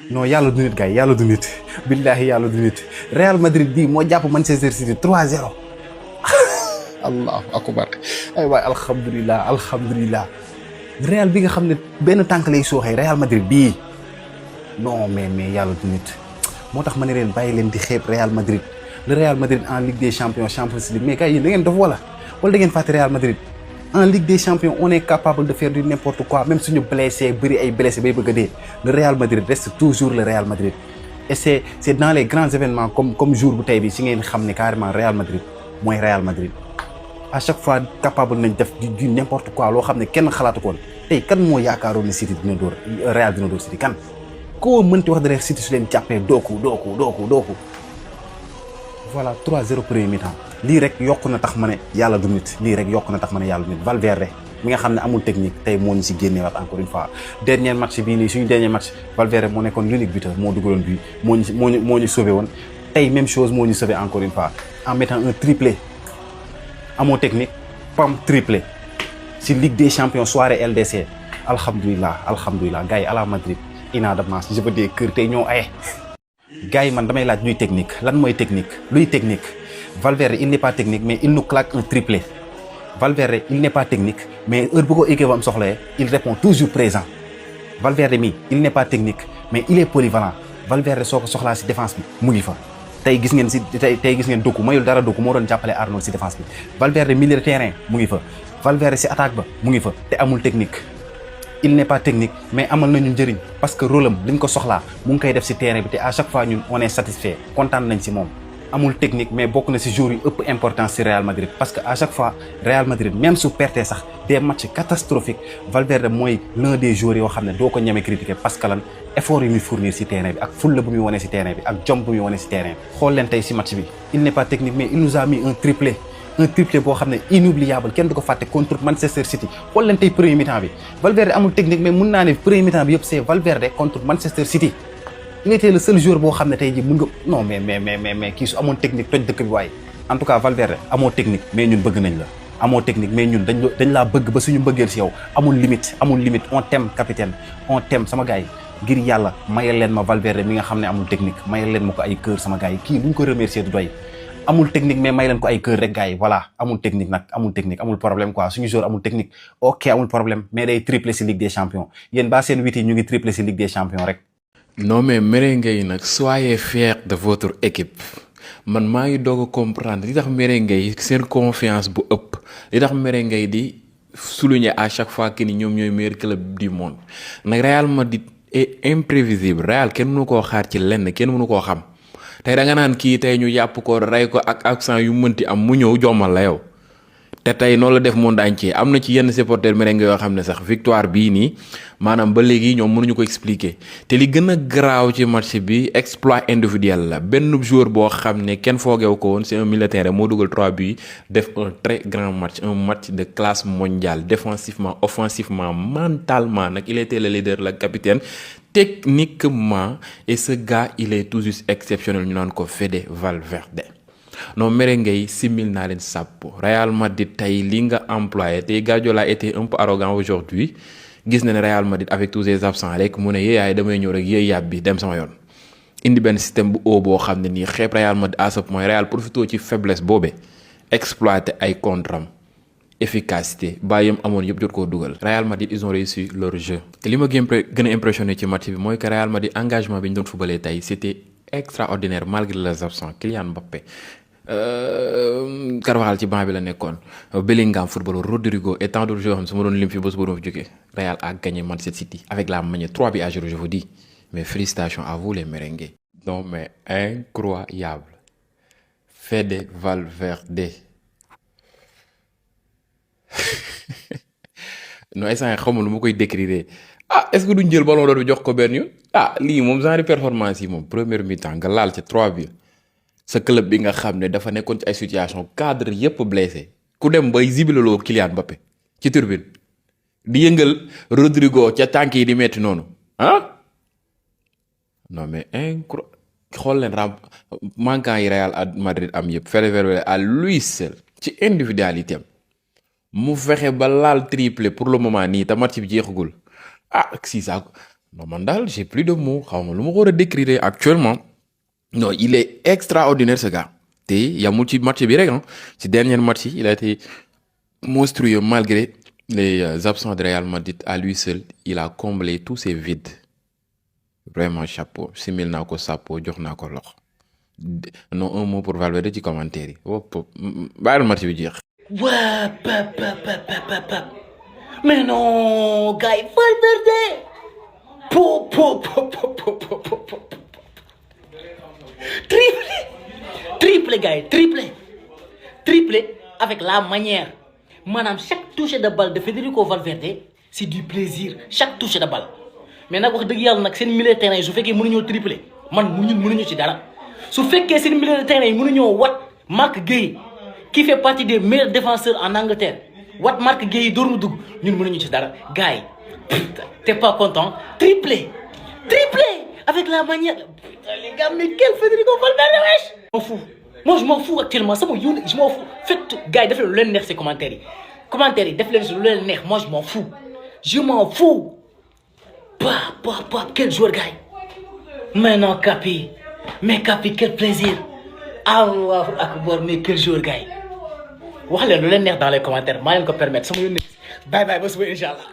non yàlla du nit gars yi yàlla du nit billahi yàlla du nit Real Madrid bii moo jàpp Manchester City 3-0 allahu akbar ay waay alhamdulilah alhamdulilah Real bi nga xam ne benn tànk lay sooxee Real Madrid bii non mais yàlla du nit moo tax ma ne leen bàyyi leen di xeeb Real Madrid le Real Madrid en Ligue des Champions Champions League mais gars yi da ngeen dof wala da ngeen fàtte Real Madrid en Ligue des Champions on est capable de faire du n'importe quoi même suñu blessé bëri ay blessé bay bëgg a dee le Real Madrid reste toujours le Real Madrid et c'est dans les grands événements comme jour bu tey bi si ngeen xam ne carrément Real Madrid mooy Real Madrid à chaque fois capable nañ def du n'importe quoi loo xam ne kenn xalaatu koon tey kan moo yaakaaroon ne City dina dóor Real dina dóor City kan koo mënti wax dara City su leen jàppee dooku voilà 3-0 premier mi-temps lii rek yokk na tax ma ne yàlla du nit lii rek yokk na tax ma ne yàlla du nit Valverde mi nga xam ne amul technique tey moo ñu si génneewaat encore une fois dernier match bii nii suñu dernier match Valverde moo nekkoon l'unique buteur moo dugaloon bi moo ñu sauvé woon tey même chose moo ñu sauvé encore une fois en mettant un triplé amoo technique pam triplé si Ligue des Champions soirée LDC alhamdulilah gars yi à la Madrid ina de match je veux dire kër tey ñoo aye gars yi man damay laaj luy technique lan mooy technique luy technique Valverde il n'est pas technique mais il nous claque un triplé Valverde il n'est pas technique mais heure bu ko équipe am soxlawee il répond toujours présent Valverde mi il n'est pas technique mais il est polyvalent Valverde soo ko soxlaa si défense bi mu ngi fa tey gis ngeen si tey gis ngeen Doku mayul dara Doku moo doon jàppale Arnold si défense bi Valverde milieu de terrain mu ngi fa Valverde si attaque ba mu ngi fa te amul technique il n'est pas technique mais amal nañu njëriñ parce que rôle am liñ ko soxlaa mu ngi koy def si terrain bi te à chaque fois ñun on est satisfait kontaan nañ si moom amul technique mais bokk na si joueurs yu ëpp importance si Real Madrid parce que à chaque fois Real Madrid même su pertee sax des matchs catastrophiques Valverde mooy l'un des joueurs yoo xam ne doo ko ñeme critiquer parce que lan effort yi muy fournir si terrain bi ak fulla bu muy wane si terrain bi ak jom bu muy wane si terrain bi xool leen tey si match bi il n'est pas technique mais il nous a mis un triplé boo xam ne inoubliable kenn du ko fàtte contre Manchester City xool leen tey premier mi-temps bi Valverde amul technique mais mun naa ne premier mi-temps bi yëpp c'est Valverde contre Manchester City il était le seul joueur boo xam ne tey ji mun nga non mais kii su amoon technique toj dëkk bi waaye en tout cas Valverde amoo technique mais ñun bëgg nañ la amoo technique mais ñun dañ laa bëgg ba suñu mbëggeel si yow amul limite on t'aime capitaine on t'aime sama gars yi ngir yàlla mayal leen ma Valverde mi nga xam ne amul technique mayal leen ma ko ay cœur sama gars yi kii luñ ko remercier du doy amul technique mais may leen ko ay cœur rek gars yi voilà amul technique nag amul problème quoi suñu joueur amul technique ok amul problème mais day triplé si Ligue des Champions yéen ba seen 8 yi ñu ngi triplé si Ligue des Champions rek. non mais merengue yi nag soyez fiers de votre équipe man maa ngi doog a comprendre li tax merengue yi seen confiance bu ëpp li tax merengue yi di souligner à chaque fois que ni ñoom ñooy meilleur club du monde nag Real Madrid est imprévisible Real kenn mënu koo xaar ci lenn kenn mënu koo xam. tey da nga naan kii tey ñu yàpp ko rey ko ak accent yu mënti am mu ñëw jommal la yow te tey noonu la def monde entier am na ci yenn supporters merengue yoo xam ne sax victoire bii nii maanaam ba léegi ñoom mënuñu ko expliquer te li gën a garaaw ci match bi exploit individuel la benn joueur boo xam ne kenn foogeew ko woon c'est un militaire moo dugal 3 buts def un très grand match un match de classe mondiale défensivement offensivement mentalement nag il était le leader le capitaine techniquement et ce gars il est tout juste exceptionnel ñu naan ko Fede Valverde non merengue yi simil naa leen sàpp Real Madrid tey li nga employé tey Guardiola été un peu arrogant aujourd'hui gis na ne Real Madrid avec tous ses absents rek mu ne yéeyaay damay ñëw rek yéey yàb bi dem sama yoon indi benn système bu haut boo xam ne nii xeeb Real Madrid à ce point Real profité ci faiblesse boobee exploité ay contram efficacité bàyyam amoon yëpp jot koo dugal Real Madrid ils ont réussi leur jeu te li ma gën a impressionné ci match bi mooy que Real Madrid engagement bi ñu doon footballé tey c'était extraordinaire malgré les absents Kylian Mbappé Carvajal ci banc bi la nekkoon Bellingham footballeur Rodrigo et tant d'autres joueurs xam su ma doon lim fi ba su ma doon fi jógee Real a gagné Manchester City avec la manière 3-0 je vous dis mais félicitations à vous les merengues. non mais incroyable Fede Valverde non instant xamul lu ma koy décrire est-ce que duñ jël ballon d'or bi jox ko benn yoon lii moom genre performance yi moom première mi-temps nga laal ca 3 buts sa club bi nga xam ne dafa nekkoon ci ay situation cadre yépp blessé ku dem bay zibilaloo Kylian Mbappé ci turbine di yëngal Rodrigo ca tànk yi di metti noonu non mais xool leen manquant yi Real Madrid am yëpp Valverde à lui seul ci individualité am mu fexe ba laal triplé pour le moment nii te match bi jeexagul si ça non man daal j'ai plus de mots xaw ma lu ma ko war a décrire actuellement. Non, il est extraordinaire ce gars. te yamul ci match bi rek ci dernier match il a été monstrueux malgré les absents de Real Madrid. À lui seul il a comblé tous ces vides. Vraiment chapeau simil naa ko chapeau jox naa ko loxo. Non, un mot pour Valverde ci commentaire yi bàyyil match bi jeex. Ouais, mais non, gars, Valverde. Triplé, gars, triplé avec la manière. Madame, chaque touche de balle de Federico Valverde, c'est du plaisir. Chaque touche de balle. Mais nak wax deug yalla nak sen milieu terrain su fekkee mënuñoo triplé man mënuñu ci dara su fekkee sen milieu terrain mënuñoo wat Marc Gueye qui fait partie des meilleurs défenseurs en Angleterre wat Marc Gueye door mu dugg ñun mënuñu ci dara gars yi t'es pas content triplé avec la manière putain les gars mais quel Federico Valverde wesh m'en fous moi je m'en fous actuellement sama yoon je m'en fous faites gars yi def leen lu leen neex ci commentaires yi def leen lu leen neex moi je m'en fous quel joueur, gars. Mais non, Capi, quel plaisir. Allah Akbar, mais quel joueur, gars. Wax leen lu leen neex dans les commentaires maa leen ko permettre sama yoon bye ba suba inshallah.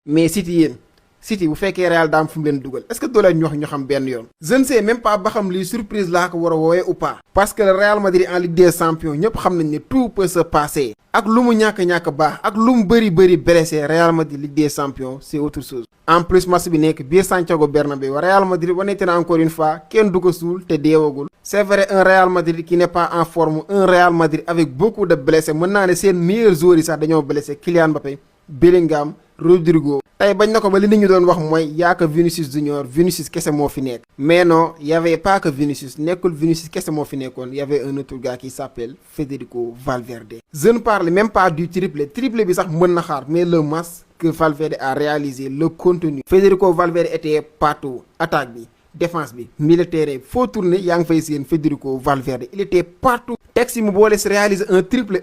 Mais City bu fekkee Real daam fu mu leen dugal est-ce que doo leen ñu xam benn yoon. Je ne sais même pas ba xam lii surprise laa ko war a woowee ou pas. parce que le Real Madrid en Ligue des Champions ñëpp xam nañ ne tout peut se passer. ak lu mu ñàkk baax ak lu mu bëri blessé Real Madrid Ligue des Champions c'est autre chose. en plus match bi nekk biir Santiago Bernabéu Real Madrid wanete na encore une fois kenn du ko suul te deewagul. c'est vrai un Real Madrid qui n'est pas en forme un Real Madrid avec beaucoup de blessés mën naa ne seen meilleurs joueurs yi sax dañoo blessé Kylian Mbappé Bellingham Rodrigo. tey bañ na ko ba li nit ñu doon wax mooy yaa que Vinicius Junior Vinicius kese moo fi nekk. mais non y avait pas que Vinicius nekkul Vinicius kese moo fi nekkoon y avait un autre gars qui s'appelle Federico Valverde. je ne parle même pas du triplé bi sax mën na xaar mais le match que Valverde a réalisé le contenu. Federico Valverde était partout attaque bi défense bi militaire foo tourner yaa ngi fay seen Federico Valverde il était partout. teg si mu boole si réaliser un triplé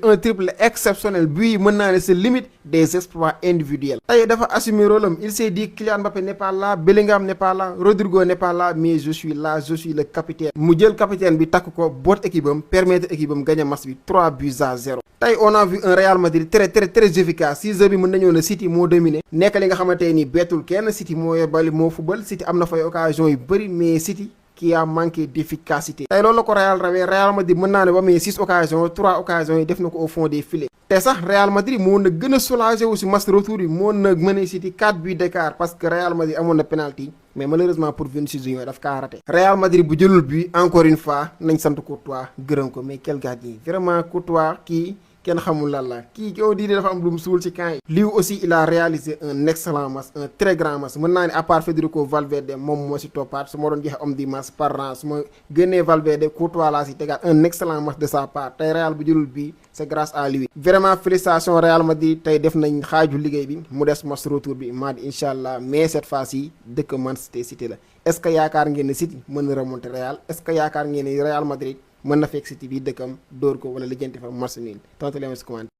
exceptionnel bii mën naa ne c'est limite des exploits individuels. tey dafa assumer rôle am il s'est dit Kylian Mbappé n'est pas là Bellingham n'est pas là Rodrigo n'est pas là mais je suis là je suis le capitaine. mu jël capitaine bi takk ko boot équipe am permettre équipe am gagner match bi 3-0. tey on a vu un Real Madrid très efficace si jeu bi mën nañoo ne City moo dominé. nekk li nga xamante ni bettul kenn City moo yor bali moo football City am na fay occasion yu bëri mais City qui a manqué d'efficacité. tey loolu la ko Real rawee Real Madrid mën naa ne ba mais 6 occasions 3 occasions yi def na ko au fond des filets. te sax Real Madrid moo na gën a soulagé wu si match retour yi moo na mën a City 4 buts d'écart parce que Real Madrid amoon na penalty mais malheureusement pour Vinicius Junior daf kaa raté. Real Madrid bu jëlul bi encore une fois nañ sant Courtois gërëm ko mais quel gardien vraiment Courtois kii. kenn xamul lan la kii koo di dafa am lu mu suul ci camp yi. lui aussi il a réalisé un excellent match un très grand match mën naa ne à part Federico Valverde moom moo si toppaat su ma doon joxe homme du match par an su ma génnee Valverde Courtois laa si tegaat un excellent match de sa part tey Real bu jëlul bii c'est grâce à lui. vraiment félicitations Real Madrid tey def nañ xaaju liggéey bi mu des match retour bi mardi incha allah mais cette fois-ci dëkk Manchester City la est-ce que yaakaar ngeen ne City mën na remonter Real est-ce que yaakaar ngeen ne Real Madrid. mën na fekk City bi dëkkam dóor ko wala lijjanti fa match nul tontu leen si commentaire.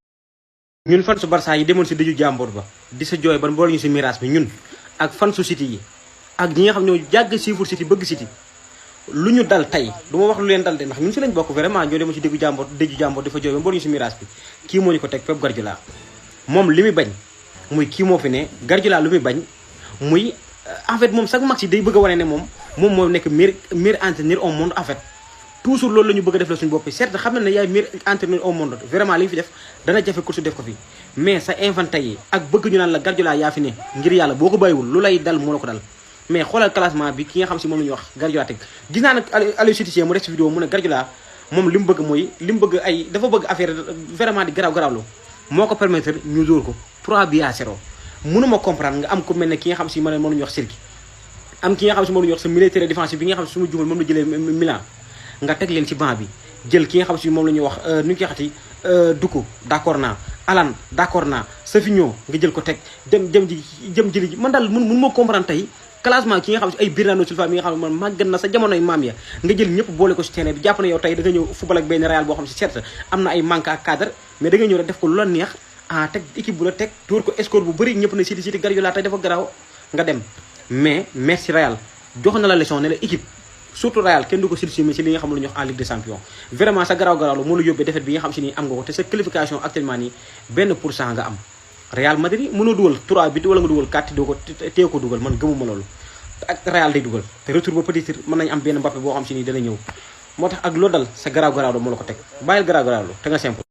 ñun fan su Barça yi demoon si dëju jàmbur ba di sa jooy ban boole ñu si mirage bi ñun ak fan su City yi ak ñi nga xam ñoo jàgg siifur City bëgg City lu ñu dal tey du ma wax lu leen dal de ndax ñun si lañ bokk vraiment ñoo demoon si dëju jàmbur di fa jooy ban boole ñu si mirage bi kii moo ñu ko teg Pep Guardiola moom li muy bañ muy kii moo fi ne Guardiola lu muy bañ muy en fait moom chaque match yi day bëgg a wane ne moom moo nekk meilleur entraîneur au monde en fait. toujours loolu la ñu bëgg a def la suñu bopp certes xam na ne yaay meilleur entraîneur au monde vraiment li ñu fi def dana jafe course def ko fi mais sa inventé yi ak bëgg ñu naan la Guardiola yaa fi ne ngir yàlla boo ko bàyyiwul lu lay dal moo la ko dal mais xoolal classement bi ki nga xam si moom la ñuy wax Guardiola teg gis naa nag Aliou Cissé mu def si vidéo mu ne Guardiola moom li mu bëgg mooy li mu bëgg ay dafa bëgg affaire vraiment di garaaw-garaawlu moo ko permettre ñu dóor ko 3-0 mënuma comprendre nga am ko mel ne ki nga xam si moom la ñuy wax Sergi am ki nga xam si moom la ñuy wax sa militaire défensif bi nga xam si suma jumal moom la jëlee Milan nga teg leen ci banc bi jël ki nga xam si moom la ñuy wax nu ñu koy xati Duku d'accord naa Alan d'accord naa Safinho nga jël ko teg jëm jëli ji man daal mun moo comprendre tey classement ki nga xam si ay Bernardo Silva mi nga xam ne man màggat na sa jamonoy maam ya nga jël ñëpp boole ko si terrain bi jàpp na yow tey da nga ñëw football ak benn Real boo xam si certes am na ay manque ak cadre mais da nga ñëw rek def ko lu la neex teg équipe bu la teg dóor ko score bu bëri ñëpp na City Guardiola tey dafa garaaw nga dem mais merci Real jox na la leçon ne la équipe surtout Real kenn du ko silsimi si li nga xam lu ñu wax en Ligue des Champions vraiment sa garaaw moo la yóbbee défaite bi nga xam si nii am nga ko te sa qualification actuellement nii 1% nga am Real Madrid mënoo dugal 3 but wala nga dugal 4 doo ko téye ko dugal man gëmuma loolu ak Real day dugal te retour ba peut-être mën nañ am benn Mbappé boo xam si nii dana ñëw moo tax ak loolu dal sa garaaw moo la ko teg bàyyil garaaw te nga simple